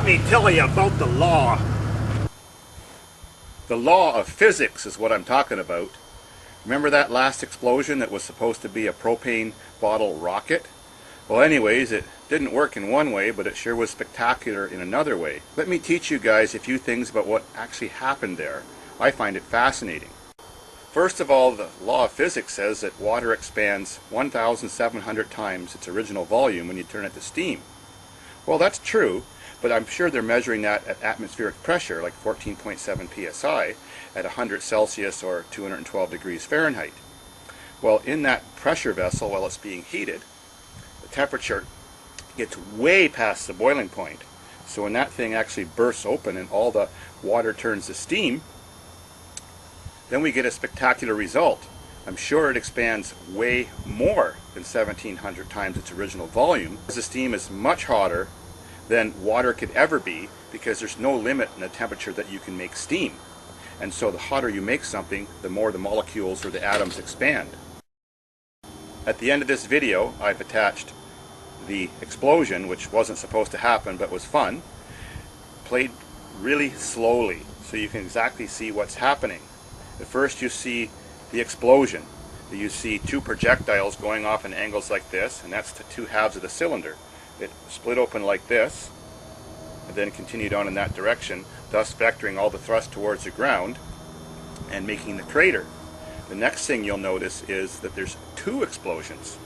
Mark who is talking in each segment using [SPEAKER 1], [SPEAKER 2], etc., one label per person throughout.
[SPEAKER 1] let me tell you about the law. The law of physics is what I'm talking about. Remember that last explosion that was supposed to be a propane bottle rocket? Well, anyways, it didn't work in one way, but it sure was spectacular in another way. Let me teach you guys a few things about what actually happened there. I find it fascinating. First of all, the law of physics says that water expands 1,700 times its original volume when you turn it to steam. Well, that's true, but I'm sure they're measuring that at atmospheric pressure, like 14.7 psi, at 100 Celsius or 212 degrees Fahrenheit. Well, in that pressure vessel, while it's being heated, the temperature gets way past the boiling point. So when that thing actually bursts open and all the water turns to steam, then we get a spectacular result. I'm sure it expands way more than 1,700 times its original volume. The steam is much hotter than water could ever be, because there's no limit in the temperature that you can make steam. And so the hotter you make something, the more the molecules or the atoms expand. At the end of this video, I've attached the explosion, which wasn't supposed to happen but was fun, played really slowly so you can exactly see what's happening. At first you see the explosion. You see two projectiles going off in angles like this, and that's the two halves of the cylinder. It split open like this, and then continued on in that direction, thus vectoring all the thrust towards the ground and making the crater. The next thing you'll notice is that there's two explosions.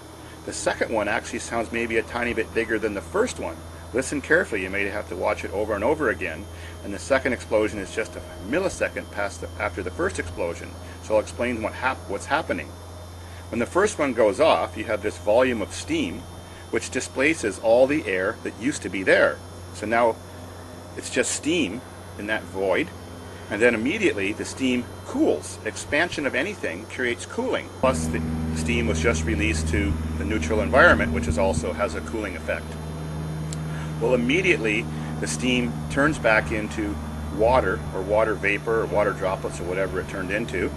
[SPEAKER 1] The second one actually sounds maybe a tiny bit bigger than the first one. Listen carefully, you may have to watch it over and over again. And the second explosion is just a millisecond after the first explosion. So I'll explain what's happening. When the first one goes off, you have this volume of steam which displaces all the air that used to be there. So now it's just steam in that void, and then immediately the steam cools. Expansion of anything creates cooling. Plus the steam was just released to the neutral environment, which also has a cooling effect. Well, immediately the steam turns back into water, or water vapor, or water droplets, or whatever it turned into,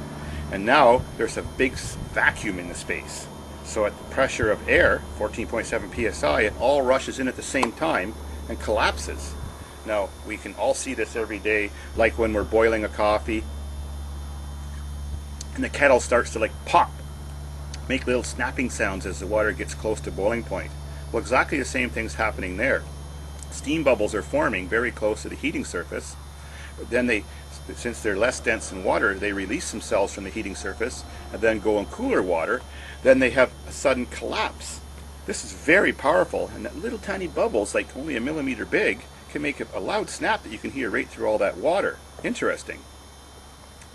[SPEAKER 1] and now there's a big vacuum in the space. So at the pressure of air, 14.7 psi, it all rushes in at the same time and collapses. Now, we can all see this every day, like when we're boiling a coffee and the kettle starts to like pop, make little snapping sounds as the water gets close to boiling point. Well, exactly the same thing's happening there. Steam bubbles are forming very close to the heating surface. Then since they're less dense than water, they release themselves from the heating surface and then go in cooler water. Then they have a sudden collapse. This is very powerful, and that little tiny bubbles, like only a millimeter big, can make a loud snap that you can hear right through all that water. Interesting.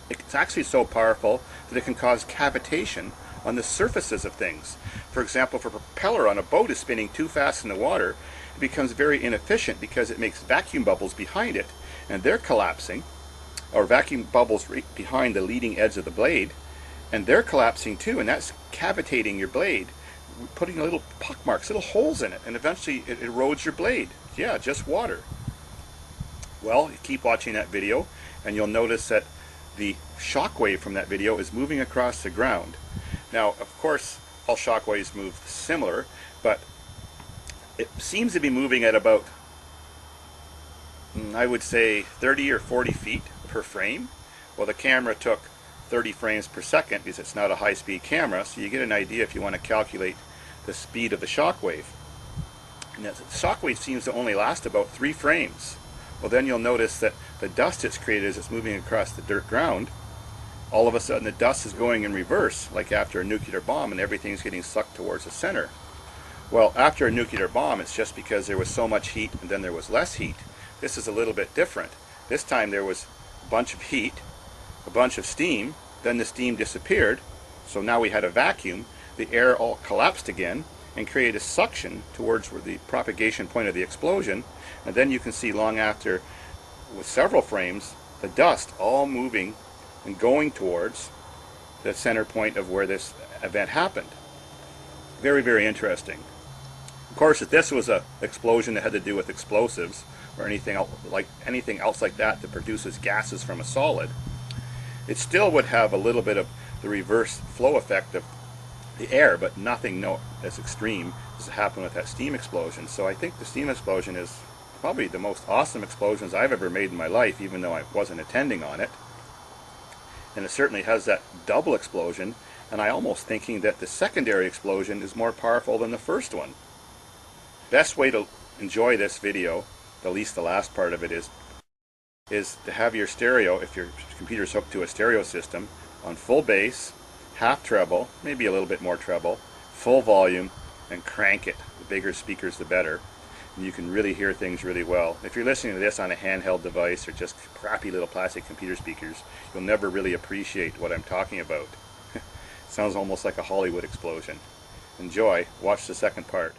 [SPEAKER 1] It's actually so powerful that it can cause cavitation on the surfaces of things. For example, if a propeller on a boat is spinning too fast in the water, it becomes very inefficient because it makes vacuum bubbles behind it, and they're collapsing, or vacuum bubbles right behind the leading edge of the blade, and they're collapsing too, and that's cavitating your blade, putting little pock marks, little holes in it, and eventually it erodes your blade. Yeah, just water. Well, keep watching that video, and you'll notice that the shock wave from that video is moving across the ground. Now, of course, all shock waves move similar, but it seems to be moving at about, I would say, 30 or 40 feet per frame. Well, the camera took 30 frames per second because it's not a high-speed camera, so you get an idea if you want to calculate the speed of the shock wave. And the shock wave seems to only last about 3 frames. Well, then you'll notice that the dust it's created as it's moving across the dirt ground, all of a sudden the dust is going in reverse, like after a nuclear bomb, and everything's getting sucked towards the center. Well, after a nuclear bomb, it's just because there was so much heat and then there was less heat. This is a little bit different. This time there was a bunch of heat, a bunch of steam, then the steam disappeared, so now we had a vacuum. The air all collapsed again and created a suction towards where the propagation point of the explosion, and then you can see long after, with several frames, the dust all moving and going towards the center point of where this event happened. Very, very interesting. Of course, if this was an explosion that had to do with explosives or anything else like that that produces gases from a solid, it still would have a little bit of the reverse flow effect of the air, but nothing as extreme as happened with that steam explosion. So I think the steam explosion is probably the most awesome explosions I've ever made in my life, even though I wasn't attending on it. And it certainly has that double explosion, and I almost thinking that the secondary explosion is more powerful than the first one. Best way to enjoy this video, at least the last part of it, is to have your stereo, if your computer's hooked to a stereo system, on full bass, half treble, maybe a little bit more treble, full volume, and crank it. The bigger speakers the better. And you can really hear things really well. If you're listening to this on a handheld device or just crappy little plastic computer speakers, you'll never really appreciate what I'm talking about. It sounds almost like a Hollywood explosion. Enjoy. Watch the second part.